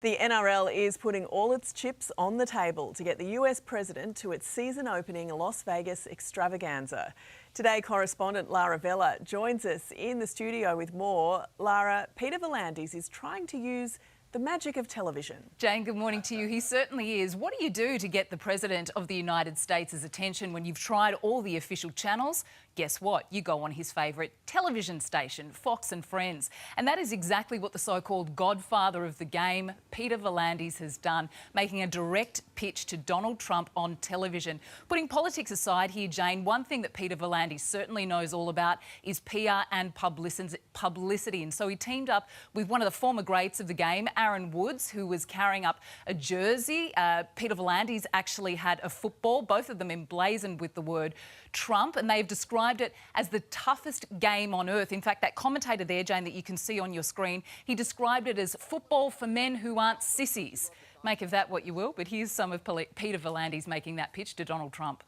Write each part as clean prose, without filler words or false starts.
The NRL is putting all its chips on the table to get the US president to its season-opening Las Vegas extravaganza. Today, correspondent Lara Vella joins us in the studio with more. Lara, Peter V'landys is trying to use the magic of television. Jane, good morning to you. He certainly is. What do you do to get the President of the United States' attention when you've tried all the official channels? Guess what? You go on his favourite television station, Fox and Friends. And that is exactly what the so-called godfather of the game, Peter V'landys, has done, making a direct pitch to Donald Trump on television. Putting politics aside here, Jane, one thing that Peter V'landys certainly knows all about is PR and publicity. And so he teamed up with one of the former greats of the game, Aaron Woods, who was carrying up a jersey. Peter V'landys actually had a football, both of them emblazoned with the word Trump, and they've described it as the toughest game on earth. In fact, that commentator there, Jane, that you can see on your screen, he described it as football for men who aren't sissies. Make of that what you will, but here's some of Peter V'landys making that pitch to Donald Trump.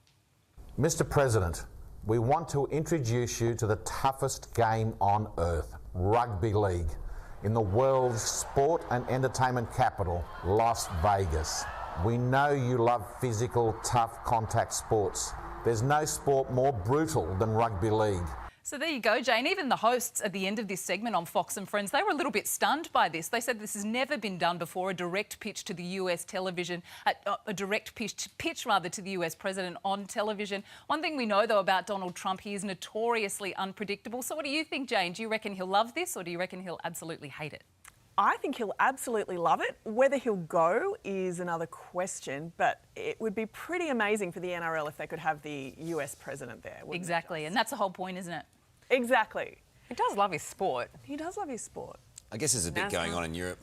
Mr. President, we want to introduce you to the toughest game on earth, rugby league, in the world's sport and entertainment capital, Las Vegas. We know you love physical, tough contact sports. There's no sport more brutal than rugby league. So there you go, Jane. Even the hosts at the end of this segment on Fox and Friends, they were a little bit stunned by this. They said this has never been done before, a direct pitch to the US television, a direct pitch to the US president on television. One thing we know, though, about Donald Trump, he is notoriously unpredictable. So what do you think, Jane? Do you reckon he'll love this or do you reckon he'll absolutely hate it? I think he'll absolutely love it. Whether he'll go is another question, but it would be pretty amazing for the NRL if they could have the US president there. Exactly, and that's the whole point, isn't it? Exactly. He does love his sport. He does love his sport. I guess there's a bit going on in Europe,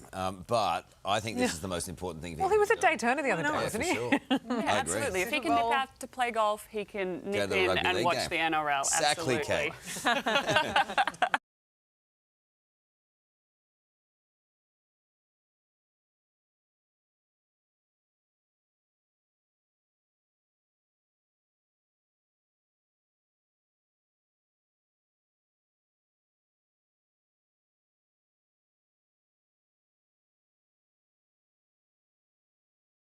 but I think this is the most important thing. Well, he was at Daytona the other day, wasn't he? Sure. Yeah, I agree. absolutely. If he can nip out to play golf, he can nip in and watch the NRL. Exactly, Absolutely. Kate.